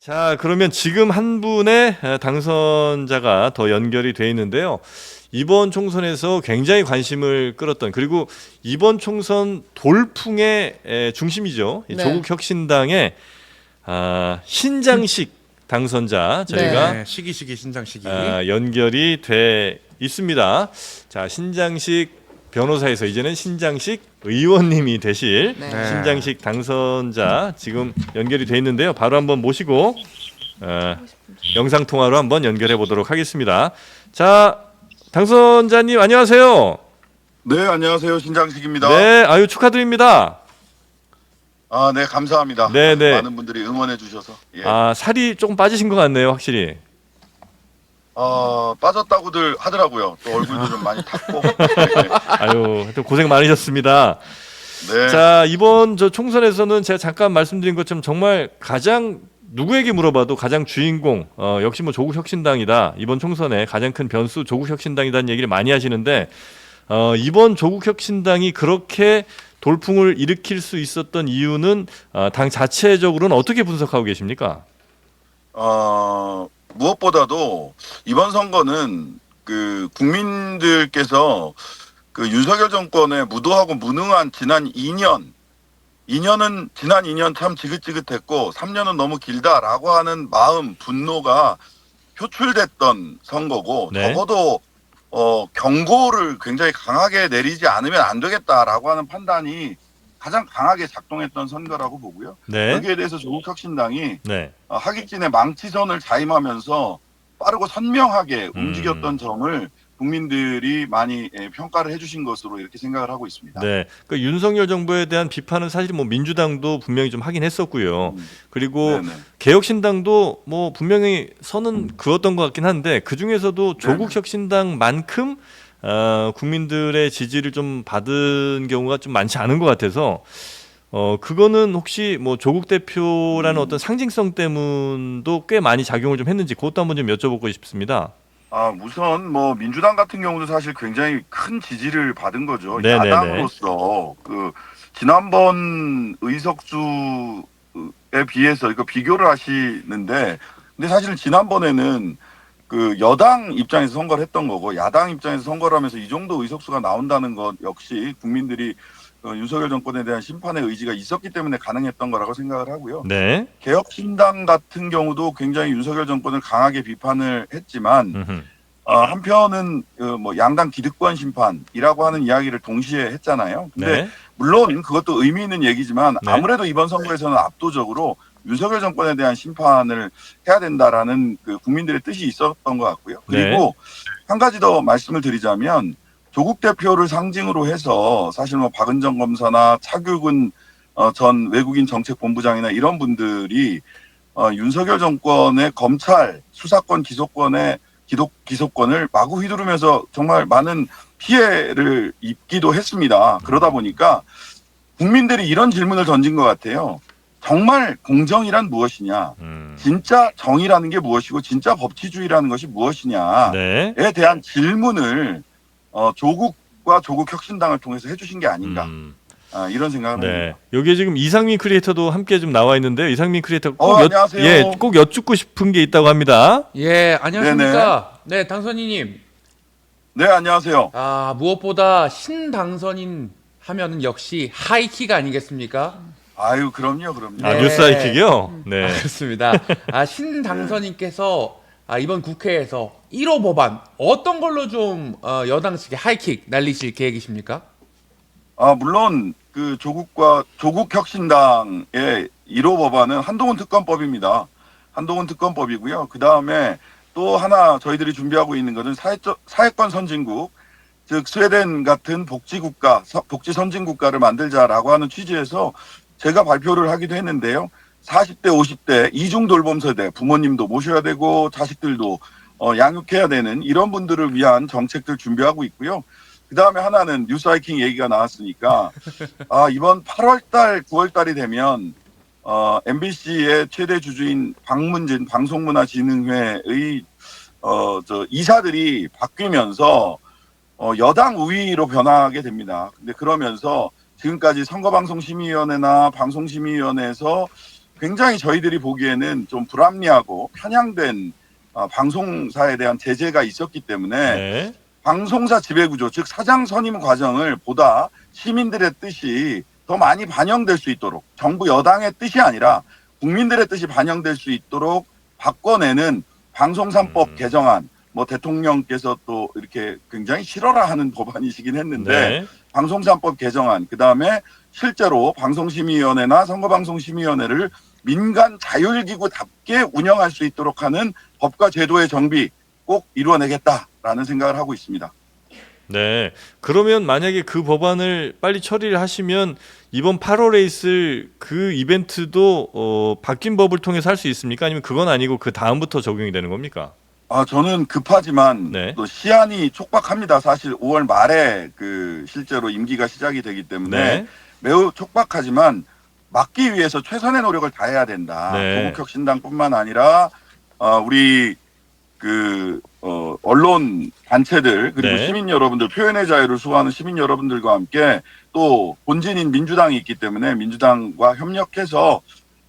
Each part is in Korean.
자, 그러면 지금 한 분의 당선자가 더 연결이 돼 있는데요. 이번 총선에서 굉장히 관심을 끌었던, 그리고 이번 총선 돌풍의 중심이죠. 이 네. 조국혁신당의 신장식 당선자 저희가 네, 시기 신장시기. 연결이 돼 있습니다. 자, 신장식 변호사에서 이제는 신장식 의원님이 되실 네. 네. 신장식 당선자 지금 연결이 돼 있는데요. 바로 한번 모시고 영상 통화로 한번 연결해 보도록 하겠습니다. 자, 당선자님 안녕하세요. 네, 안녕하세요. 신장식입니다. 네, 아유 축하드립니다. 네, 감사합니다. 네, 네. 많은 분들이 응원해 주셔서. 예. 살이 조금 빠지신 것 같네요, 확실히. 빠졌다고들 하더라고요. 또 얼굴도 좀 많이 탔고. 아유, 하여튼 고생 많으셨습니다. 네. 자, 이번 저 총선에서는 제가 잠깐 말씀드린 것처럼 정말 가장 누구에게 물어봐도 가장 주인공 역시 뭐 조국혁신당이다. 이번 총선에 가장 큰 변수 조국혁신당이다는 얘기를 많이 하시는데 이번 조국혁신당이 그렇게 돌풍을 일으킬 수 있었던 이유는 당 자체적으로는 어떻게 분석하고 계십니까? 무엇보다도 이번 선거는 그 국민들께서 그 윤석열 정권의 무도하고 무능한 지난 2년은 지난 2년 참 지긋지긋했고 3년은 너무 길다라고 하는 마음, 분노가 표출됐던 선거고, 네. 적어도 경고를 굉장히 강하게 내리지 않으면 안 되겠다라고 하는 판단이 가장 강하게 작동했던 선거라고 보고요. 네. 여기에 대해서 조국혁신당이 네. 하기 전에 망치선을 자임하면서 빠르고 선명하게 움직였던 점을 국민들이 많이 평가를 해주신 것으로 이렇게 생각을 하고 있습니다. 네. 그 윤석열 정부에 대한 비판은 사실 뭐 민주당도 분명히 좀 하긴 했었고요. 그리고 네네. 개혁신당도 뭐 분명히 선은 그었던 것 같긴 한데 그 중에서도 조국혁신당만큼 국민들의 지지를 좀 받은 경우가 좀 많지 않은 것 같아서 그거는 혹시 뭐 조국 대표라는 어떤 상징성 때문도 꽤 많이 작용을 좀 했는지 그것도 한번 좀 여쭤보고 싶습니다. 우선 뭐 민주당 같은 경우도 사실 굉장히 큰 지지를 받은 거죠. 네네네. 야당으로서 그 지난번 의석수에 비해서 이거 비교를 하시는데, 근데 사실은 지난번에는 그 여당 입장에서 선거를 했던 거고 야당 입장에서 선거를 하면서 이 정도 의석수가 나온다는 것 역시 국민들이 윤석열 정권에 대한 심판의 의지가 있었기 때문에 가능했던 거라고 생각을 하고요. 네. 개혁신당 같은 경우도 굉장히 윤석열 정권을 강하게 비판을 했지만 음흠. 한편은 뭐 양당 기득권 심판이라고 하는 이야기를 동시에 했잖아요. 근데 네. 물론 그것도 의미 있는 얘기지만 네. 아무래도 이번 선거에서는 압도적으로 윤석열 정권에 대한 심판을 해야 된다라는 그 국민들의 뜻이 있었던 것 같고요. 그리고 한 가지 더 말씀을 드리자면 조국 대표를 상징으로 해서 사실 뭐 박은정 검사나 차규근 전 외국인 정책본부장이나 이런 분들이 윤석열 정권의 검찰 수사권 기소권을 마구 휘두르면서 정말 많은 피해를 입기도 했습니다. 그러다 보니까 국민들이 이런 질문을 던진 것 같아요. 정말 공정이란 무엇이냐? 진짜 정의라는 게 무엇이고 진짜 법치주의라는 것이 무엇이냐에 네. 대한 질문을 조국과 조국혁신당을 통해서 해주신 게 아닌가, 이런 생각을 네. 합니다. 여기에 지금 이상민 크리에이터도 함께 좀 나와 있는데요. 이상민 크리에이터 안녕하세요. 꼭 여쭙고 싶은 게 있다고 합니다. 예, 안녕하십니까? 네, 당선인님. 네, 안녕하세요. 무엇보다 신당선인 하면은 역시 하이킥 아니겠습니까? 아유, 그럼요. 네. 뉴스 하이킥이요? 네. 그렇습니다. 신당선인께서 이번 국회에서 1호 법안 어떤 걸로 좀 여당 측에 하이킥 날리실 계획이십니까? 물론 그 조국혁신당의 1호 법안은 한동훈 특검법입니다. 한동훈 특검법이고요. 그 다음에 또 하나 저희들이 준비하고 있는 것은 사회권 선진국, 즉 스웨덴 같은 복지국가, 복지 선진국가를 만들자라고 하는 취지에서 제가 발표를 하기도 했는데요. 40대, 50대 이중 돌봄 세대, 부모님도 모셔야 되고 자식들도 양육해야 되는 이런 분들을 위한 정책들 준비하고 있고요. 그 다음에 하나는 뉴스하이킹 얘기가 나왔으니까 이번 8월달, 9월달이 되면 MBC의 최대 주주인 박문진 방송문화진흥회의 이사들이 바뀌면서 여당 우위로 변하게 됩니다. 근데 그러면서 지금까지 선거방송심의위원회나 방송심의위원회에서 굉장히 저희들이 보기에는 좀 불합리하고 편향된 방송사에 대한 제재가 있었기 때문에 네. 방송사 지배구조, 즉 사장 선임 과정을 보다 시민들의 뜻이 더 많이 반영될 수 있도록 정부 여당의 뜻이 아니라 국민들의 뜻이 반영될 수 있도록 바꿔내는 방송3법 개정안, 뭐 대통령께서 또 이렇게 굉장히 싫어라 하는 법안이시긴 했는데 네. 방송3법 개정안, 그다음에 실제로 방송심의위원회나 선거방송심의위원회를 민간 자율기구답게 운영할 수 있도록 하는 법과 제도의 정비 꼭 이루어내겠다라는 생각을 하고 있습니다. 네. 그러면 만약에 그 법안을 빨리 처리를 하시면 이번 8월에 있을 그 이벤트도 바뀐 법을 통해서 할 수 있습니까? 아니면 그건 아니고 그 다음부터 적용이 되는 겁니까? 저는 급하지만 네. 또 시한이 촉박합니다. 사실 5월 말에 그 실제로 임기가 시작이 되기 때문에 네. 매우 촉박하지만 막기 위해서 최선의 노력을 다해야 된다. 네. 조국혁신당뿐만 아니라 우리 언론 단체들 그리고 네. 시민 여러분들 표현의 자유를 수호하는 시민 여러분들과 함께 또 본진인 민주당이 있기 때문에 민주당과 협력해서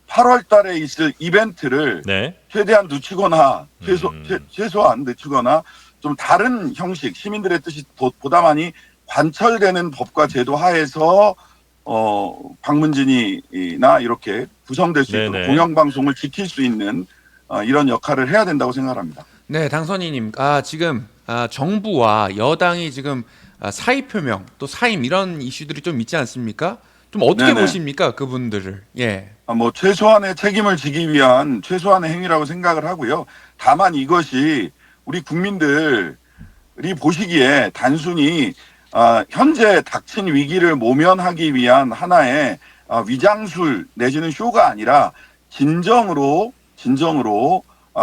8월 달에 있을 이벤트를 네. 최대한 늦추거나 최소한 늦추거나 좀 다른 형식 시민들의 뜻이 보다 많이 관철되는 법과 제도 하에서 방문진이나 이렇게 구성될 수 있도록 네네. 공영방송을 지킬 수 있는 이런 역할을 해야 된다고 생각합니다. 네, 당선인님, 지금 정부와 여당이 지금 사의 표명 또 사임 이런 이슈들이 좀 있지 않습니까? 좀 어떻게 네네. 보십니까, 그분들을? 예. 뭐 최소한의 책임을 지기 위한 최소한의 행위라고 생각을 하고요. 다만 이것이 우리 국민들이 보시기에 단순히 현재 닥친 위기를 모면하기 위한 하나의 위장술 내지는 쇼가 아니라 진정으로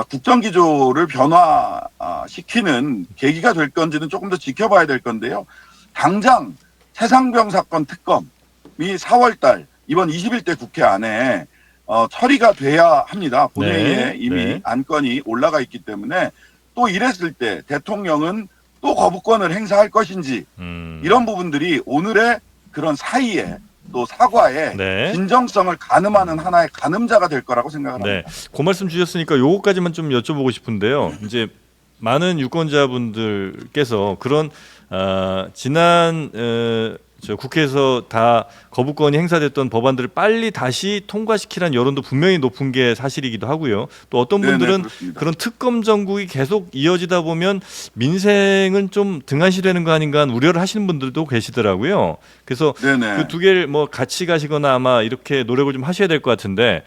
국정기조를 변화시키는 계기가 될 건지는 조금 더 지켜봐야 될 건데요. 당장 최상병 사건 특검이 4월달 이번 21대 국회 안에 처리가 돼야 합니다. 본회의에 네. 이미 네. 안건이 올라가 있기 때문에 또 이랬을 때 대통령은 또 거부권을 행사할 것인지 이런 부분들이 오늘의 그런 사의에 또 사과에 네. 진정성을 가늠하는 하나의 가늠자가 될 거라고 생각을 네. 합니다. 그 말씀 주셨으니까 요거까지만 좀 여쭤보고 싶은데요. 이제 많은 유권자분들께서 그런 지난 국회에서 다 거부권이 행사됐던 법안들을 빨리 다시 통과시키라는 여론도 분명히 높은 게 사실이기도 하고요. 또 어떤 네네, 분들은 그렇습니다. 그런 특검 정국이 계속 이어지다 보면 민생은 좀 등한시되는 거 아닌가 하는 우려를 하시는 분들도 계시더라고요. 그래서 네네. 그 두 개를 뭐 같이 가시거나 아마 이렇게 노력을 좀 하셔야 될 것 같은데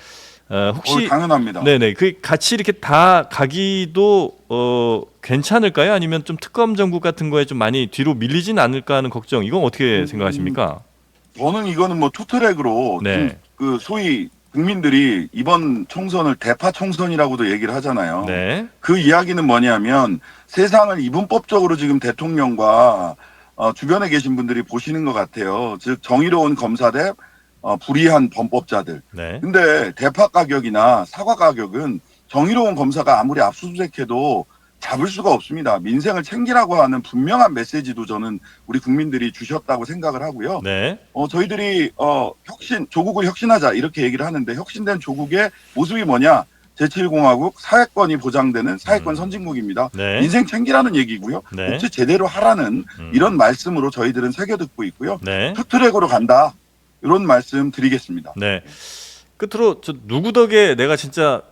혹시 당연합니다. 네네 그 같이 이렇게 다 가기도 괜찮을까요? 아니면 좀 특검 정국 같은 거에 좀 많이 뒤로 밀리진 않을까 하는 걱정 이건 어떻게 생각하십니까? 저는 이거는 뭐 투트랙으로 네. 그 소위 국민들이 이번 총선을 대파 총선이라고도 얘기를 하잖아요. 네. 그 이야기는 뭐냐면 세상을 이분법적으로 지금 대통령과 주변에 계신 분들이 보시는 것 같아요. 즉 정의로운 검사 대 불의한 범법자들. 네. 근데 대파 가격이나 사과 가격은 정의로운 검사가 아무리 압수수색해도 잡을 수가 없습니다. 민생을 챙기라고 하는 분명한 메시지도 저는 우리 국민들이 주셨다고 생각을 하고요. 네. 저희들이 조국을 혁신하자 이렇게 얘기를 하는데 혁신된 조국의 모습이 뭐냐? 제7공화국 사회권이 보장되는 사회권 선진국입니다. 네. 민생 챙기라는 얘기고요. 네. 복지 제대로 하라는 이런 말씀으로 저희들은 새겨 듣고 있고요. 네. 투트랙으로 간다. 이런 말씀 드리겠습니다. 네. 끝으로 저 누구 덕에 내가 진짜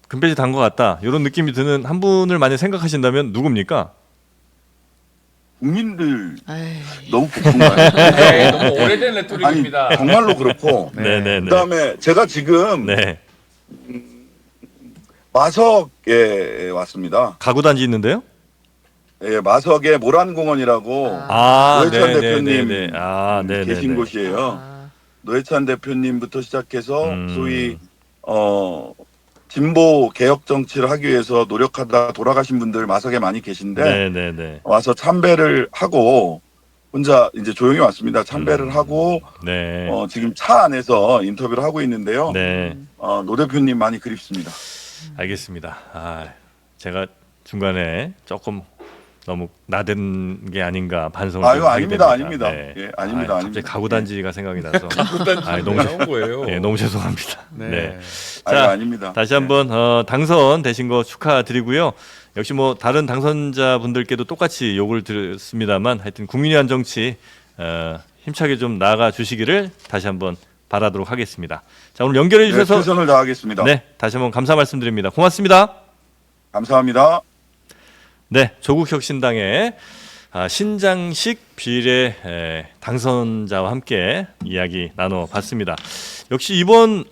금배지 단 것 같다. 이런 느낌이 드는 한 분을 만약 생각하신다면 누굽니까? 국민들 에이. 너무 고픈가요? 네, 너무 오래된 아니 레토릭입니다. 정말로 그렇고 네, 네, 네. 그다음에 제가 지금 네. 마석에 왔습니다. 가구 단지 있는데요? 예, 마석의 모란공원이라고 노회찬 대표님 네, 계신 곳이에요. 노회찬 대표님부터 시작해서 소위 진보 개혁 정치를 하기 위해서 노력하다 돌아가신 분들 마석에 많이 계신데 네. 와서 참배를 하고 혼자 이제 조용히 왔습니다. 참배를 하고 네. 지금 차 안에서 인터뷰를 하고 있는데요. 네. 노 대표님 많이 그립습니다. 알겠습니다. 제가 중간에 조금 너무 나댄 게 아닌가 반성을 아유, 좀 하게 아닙니다, 됩니다. 아닙니다. 예, 아닙니다, 갑자기 아닙니다. 가구단지가 생각이 나서 가구단지 너무 나온 거예요. 예, 너무 죄송합니다. 네. 네. 아유, 자, 아닙니다. 다시 한번 당선되신 거 축하드리고요. 역시 뭐 다른 당선자분들께도 똑같이 욕을 드렸습니다만 하여튼 국민을 위한 정치 힘차게 좀 나아가 주시기를 다시 한번 바라도록 하겠습니다. 자, 오늘 연결해 네, 주셔서 최선을 다하겠습니다. 네, 다시 한번 감사 말씀드립니다. 고맙습니다. 감사합니다. 네, 조국혁신당의 신장식 비례 당선자와 함께 이야기 나눠봤습니다. 역시 이번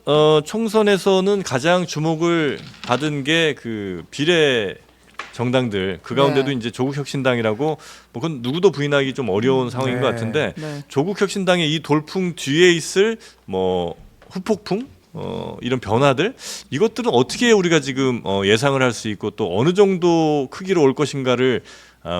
총선에서는 가장 주목을 받은 게 그 비례 정당들 그 가운데도 네. 이제 조국혁신당이라고 뭐 그건 누구도 부인하기 좀 어려운 상황인 네. 것 같은데 네. 조국혁신당의 이 돌풍 뒤에 있을 뭐 후폭풍 이런 변화들 이것들은 어떻게 우리가 지금 예상을 할 수 있고 또 어느 정도 크기로 올 것인가를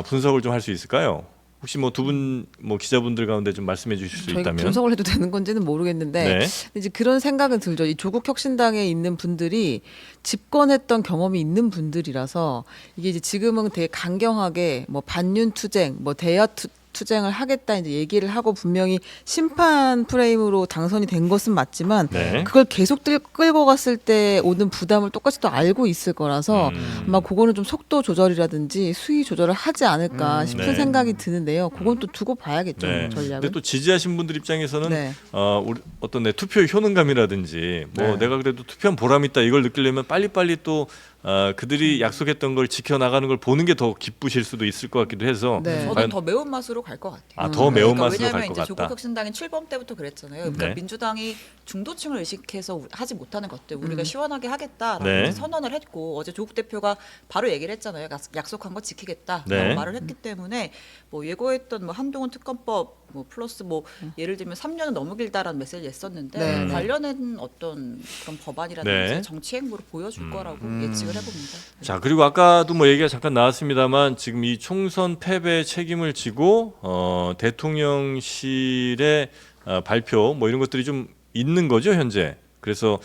분석을 좀 할 수 있을까요? 혹시 뭐 두 분 뭐 기자분들 가운데 좀 말씀해 주실 수 저희가 있다면. 분석을 해도 되는 건지는 모르겠는데 네. 근데 이제 그런 생각은 들죠. 이 조국혁신당에 있는 분들이 집권했던 경험이 있는 분들이라서 이게 이제 지금은 되게 강경하게 뭐 반윤 투쟁, 뭐 대여 투쟁을 하겠다 이제 얘기를 하고 분명히 심판 프레임으로 당선이 된 것은 맞지만 네. 그걸 계속 끌고 갔을 때 오는 부담을 똑같이 또 알고 있을 거라서 아마 그거는 좀 속도 조절이라든지 수위 조절을 하지 않을까 싶은 네. 생각이 드는데요. 그건 또 두고 봐야겠죠. 네. 전략은. 근데 또 지지하신 분들 입장에서는 네. 우리 어떤 내 투표의 효능감이라든지 뭐 네. 내가 그래도 투표한 보람이 있다 이걸 느끼려면 빨리빨리 또 그들이 약속했던 걸 지켜나가는 걸 보는 게 더 기쁘실 수도 있을 것 같기도 해서 네. 저는 과연 더 매운맛으로 갈 것 같아요. 더 매운맛으로 왜냐하면 갈 이제 것 같다. 조국혁신당이 출범 때부터 그랬잖아요. 그러니까 네. 민주당이 중도층을 의식해서 하지 못하는 것들 우리가 시원하게 하겠다라고 네. 선언을 했고 어제 조국 대표가 바로 얘기를 했잖아요. 약속한 거 지키겠다라고 네. 말을 했기 때문에 뭐 예고했던 뭐 한동훈 특검법 뭐 플러스 뭐 예를 들면 3년은 너무 길다라는 메시지 냈었는데 네. 관련된 어떤 그런 법안이라든지 네. 정치 행보로 보여줄 거라고 예측을 해봅니다. 자, 그리고 아까도 뭐 얘기가 잠깐 나왔습니다만 지금 이 총선 패배 책임을 지고 대통령실의 발표 뭐 이런 것들이 좀 있는 거죠, 현재. 그래서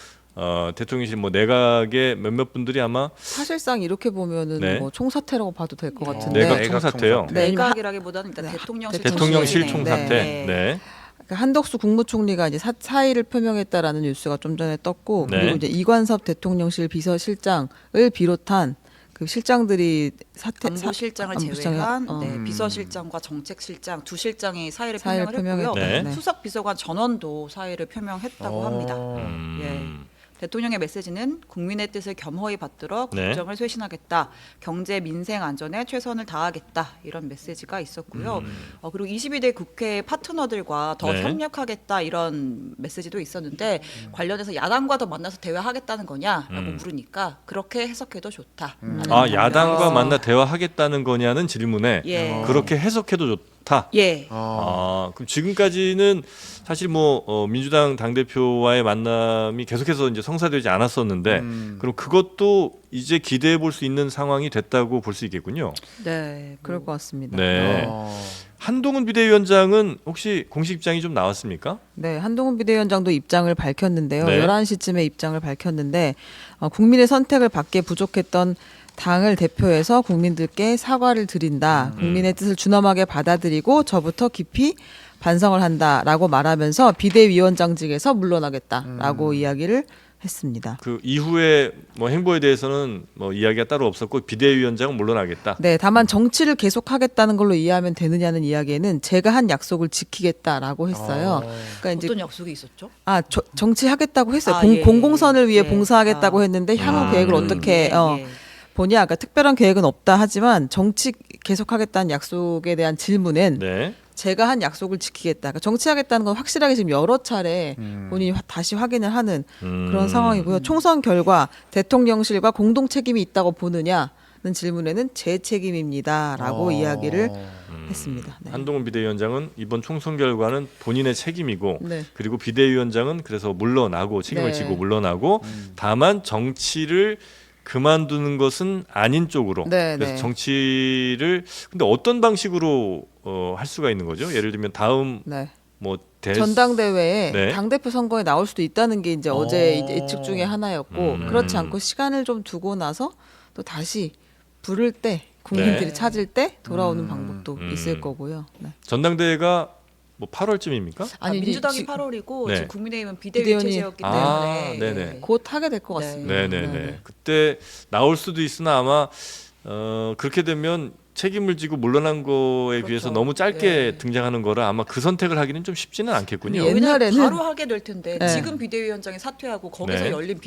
대통령실 뭐 내각의 몇몇 분들이 아마 사실상 이렇게 보면은 네. 뭐 총사퇴라고 봐도 될 것 같은데 내각 내각 총사퇴요. 총사퇴. 네. 내각이라기보다는 일단 네. 대통령실 대통령실 총사퇴. 총사퇴. 네. 네. 그러니까 한덕수 국무총리가 이제 사의를 표명했다라는 뉴스가 좀 전에 떴고 네. 그리고 이제 이관섭 대통령실 비서실장을 비롯한 그 실장들이 안보실장을 안보실장이- 제외한 어. 네, 비서실장과 정책실장 두 실장이 사의를 사의를 표명을 했고요. 네. 네. 수석 비서관 전원도 사의를 표명했다고 합니다. 대통령의 메시지는 국민의 뜻을 겸허히 받들어 네. 국정을 쇄신하겠다. 경제 민생 안전에 최선을 다하겠다. 이런 메시지가 있었고요. 그리고 22대 국회 파트너들과 더 네. 협력하겠다 이런 메시지도 있었는데 관련해서 야당과 더 만나서 대화하겠다는 거냐라고 물으니까 그렇게 해석해도 좋다. 야당과 만나 대화하겠다는 거냐는 질문에 예. 그렇게 해석해도 좋다. 예. 그럼 지금까지는 사실 뭐 민주당 당 대표와의 만남이 계속해서 이제 성사되지 않았었는데 그럼 그것도 이제 기대해 볼 수 있는 상황이 됐다고 볼 수 있겠군요. 네, 그럴 것 같습니다. 네. 한동훈 비대위원장은 혹시 공식 입장이 좀 나왔습니까? 네, 한동훈 비대위원장도 입장을 밝혔는데요. 네. 11시쯤에 입장을 밝혔는데 국민의 선택을 받기에 부족했던 당을 대표해서 국민들께 사과를 드린다. 국민의 뜻을 준엄하게 받아들이고 저부터 깊이 반성을 한다라고 말하면서 비대위원장직에서 물러나겠다라고 이야기를 했습니다. 그 이후에 뭐 행보에 대해서는 뭐 이야기가 따로 없었고 비대위원장은 물러나겠다. 네, 다만 정치를 계속하겠다는 걸로 이해하면 되느냐는 이야기에는 제가 한 약속을 지키겠다라고 했어요. 그러니까 이제 어떤 약속이 있었죠? 정치하겠다고 했어요. 아, 예, 공공선을 위해 예. 봉사하겠다고 했는데 향후 계획을 어떻게 보냐, 그러니까 특별한 계획은 없다 하지만 정치 계속하겠다는 약속에 대한 질문엔 네. 제가 한 약속을 지키겠다. 그러니까 정치하겠다는 건 확실하게 지금 여러 차례 본인이 다시 확인을 하는 그런 상황이고요. 총선 결과 대통령실과 공동 책임이 있다고 보느냐는 질문에는 제 책임입니다라고 이야기를 했습니다. 네. 한동훈 비대위원장은 이번 총선 결과는 본인의 책임이고 네. 그리고 비대위원장은 그래서 물러나고 책임을 네. 지고 물러나고 다만 정치를 그만두는 것은 아닌 쪽으로 네, 그래서 네. 정치를 근데 어떤 방식으로 할 수가 있는 거죠? 예를 들면 다음 네. 뭐 전당대회에 네. 당대표 선거에 나올 수도 있다는 게 이제 어제 이제 예측 중에 하나였고 그렇지 않고 시간을 좀 두고 나서 또 다시 부를 때 국민들이 네. 찾을 때 돌아오는 방법도 있을 거고요. 네. 전당대회가 뭐 8월쯤입니까? 아니, 이제 민주당이 8월이고 네. 지금 국민의힘은 비대위 비대위원이- 체제였기 아, 때문에 네네. 곧 하게 될 것 네. 같습니다. 네네네. 그때 나올 수도 있으나 아마 그렇게 되면 책임을 지고 물러난 거에 그렇죠. 비해서 너무 짧게 네. 등장하는 거라 아마 그 선택을 하기는 좀 쉽지는 않겠군요. 예. 옛날에는- 바로 하게 될 텐데 네. 지금 비대위원장이 사퇴하고 거기서 네. 열린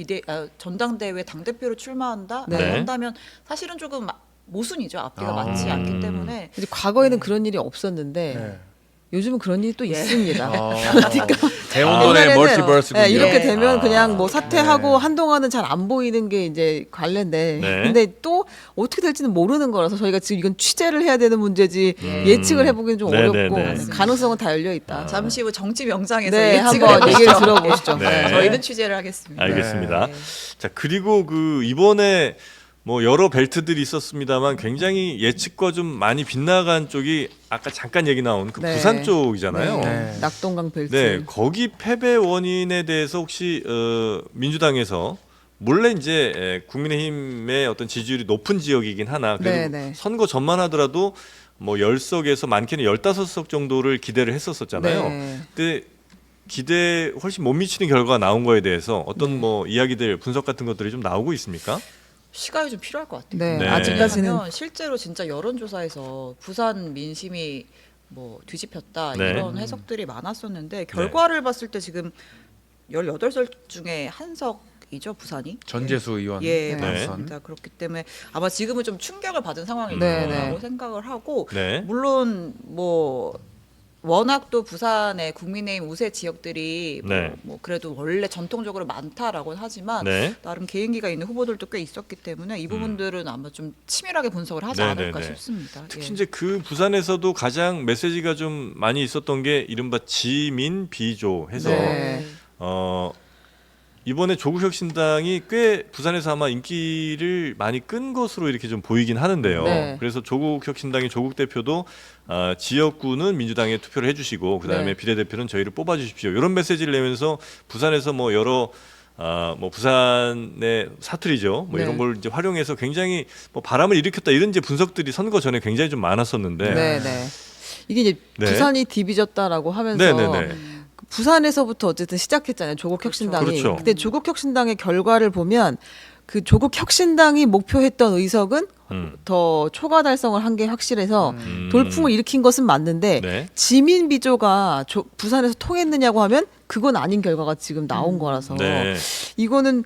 전당대회 당 대표로 출마한다 네. 라고 한다면 사실은 조금 모순이죠. 앞뒤가 맞지 않기 때문에 이제 과거에는 그런 일이 없었는데 네. 요즘은 그런 일이 또 있습니다. 대운동의 옛날에는, 멀티버스군요. 예, 이렇게 네. 되면 그냥 뭐 사퇴하고 네. 한동안은 잘 안 보이는 게 이제 관례인데 네. 근데 또 어떻게 될지는 모르는 거라서 저희가 지금 이건 취재를 해야 되는 문제지 예측을 해보기는 좀 네, 어렵고 네, 네. 가능성은 다 열려 있다. 잠시 후 정치 명장에서 네, 예측을 한번 해보시죠. 얘기를 들어보시죠. 네. 저희는 취재를 하겠습니다. 알겠습니다. 네. 자, 그리고 그 이번에 뭐 여러 벨트들이 있었습니다만 굉장히 예측과 좀 많이 빗나간 쪽이 아까 잠깐 얘기 나온 그 네. 부산 쪽이잖아요. 네. 네. 낙동강 벨트. 네, 거기 패배 원인에 대해서 혹시 민주당에서 물론 이제 국민의힘의 어떤 지지율이 높은 지역이긴 하나 그래도 네, 네. 선거 전만 하더라도 뭐 10석에서 많게는 15석 정도를 기대를 했었었잖아요. 네. 근데 기대 훨씬 못 미치는 결과가 나온 거에 대해서 어떤 뭐 이야기들 분석 같은 것들이 좀 나오고 있습니까? 시간이 좀 필요할 것 같아요. 네, 네. 아직까지는 왜냐하면 실제로 진짜 여론조사에서 부산 민심이 뭐 뒤집혔다 네. 이런 해석들이 많았었는데 결과를 봤을 때 지금 18석 중에 한 석이죠 부산이. 전재수 의원. 예, 네. 맞습니다. 그렇기 때문에 아마 지금은 좀 충격을 받은 상황일 네, 거라고 네. 생각을 하고 네. 물론 뭐 워낙 또 부산의 국민의힘 우세 지역들이 네. 뭐 그래도 원래 전통적으로 많다라고 하지만 네. 나름 개인기가 있는 후보들도 꽤 있었기 때문에 이 부분들은 아마 좀 치밀하게 분석을 하지 네, 않을까 네, 네. 싶습니다. 특히 예. 이제 그 부산에서도 가장 메시지가 좀 많이 있었던 게 이른바 지민 비조 해서 네. 이번에 조국혁신당이 꽤 부산에서 아마 인기를 많이 끈 것으로 이렇게 좀 보이긴 하는데요. 네. 그래서 조국혁신당의 조국 대표도 지역구는 민주당에 투표를 해주시고 그다음에 네. 비례대표는 저희를 뽑아주십시오. 이런 메시지를 내면서 부산에서 뭐 여러 뭐 부산의 사투리죠. 뭐 네. 이런 걸 이제 활용해서 굉장히 뭐 바람을 일으켰다 이런 이제 분석들이 선거 전에 굉장히 좀 많았었는데. 네, 네. 이게 이제 네. 부산이 디비졌다라고 하면서 네, 네, 네. 부산에서부터 어쨌든 시작했잖아요. 조국혁신당이. 그렇죠. 근데 조국혁신당의 결과를 보면 그 조국혁신당이 목표했던 의석은 더 초과 달성을 한 게 확실해서 돌풍을 일으킨 것은 맞는데 네. 지민 비조가 부산에서 통했느냐고 하면 그건 아닌 결과가 지금 나온 거라서 네. 이거는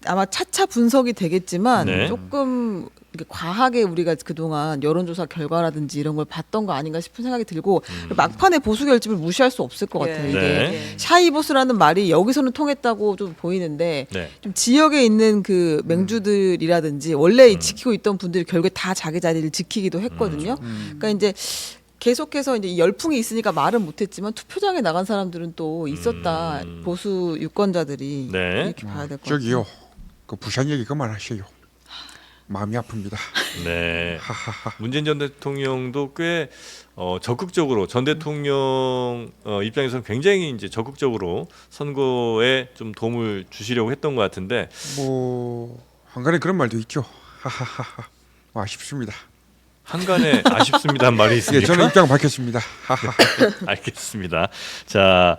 아마 차차 분석이 되겠지만 네. 조금 이게 과하게 우리가 그동안 여론조사 결과라든지 이런 걸 봤던 거 아닌가 싶은 생각이 들고 막판에 보수 결집을 무시할 수 없을 것 같아요. 예. 이게 네. 샤이보스라는 말이 여기서는 통했다고 좀 보이는데 네. 좀 지역에 있는 그 맹주들이라든지 원래 지키고 있던 분들이 결국에 다 자기 자리를 지키기도 했거든요. 그러니까 이제 계속해서 이제 이 열풍이 있으니까 말은 못했지만 투표장에 나간 사람들은 또 있었다. 보수 유권자들이 네. 이렇게 봐야 될 것 같아요. 저기요, 그 부산 얘기 그만하세요. 마음이 아픕니다. 네. 하하하. 문재인 전 대통령도 꽤 적극적으로 전 대통령 입장에서는 굉장히 이제 적극적으로 선거에 좀 도움을 주시려고 했던 것 같은데 뭐 한간에 그런 말도 있죠. 하하하하. 아쉽습니다. 한간에 아쉽습니다는 말이 예, 있습니까? 저는 입장 밝혔습니다. 하하하. 알겠습니다. 자,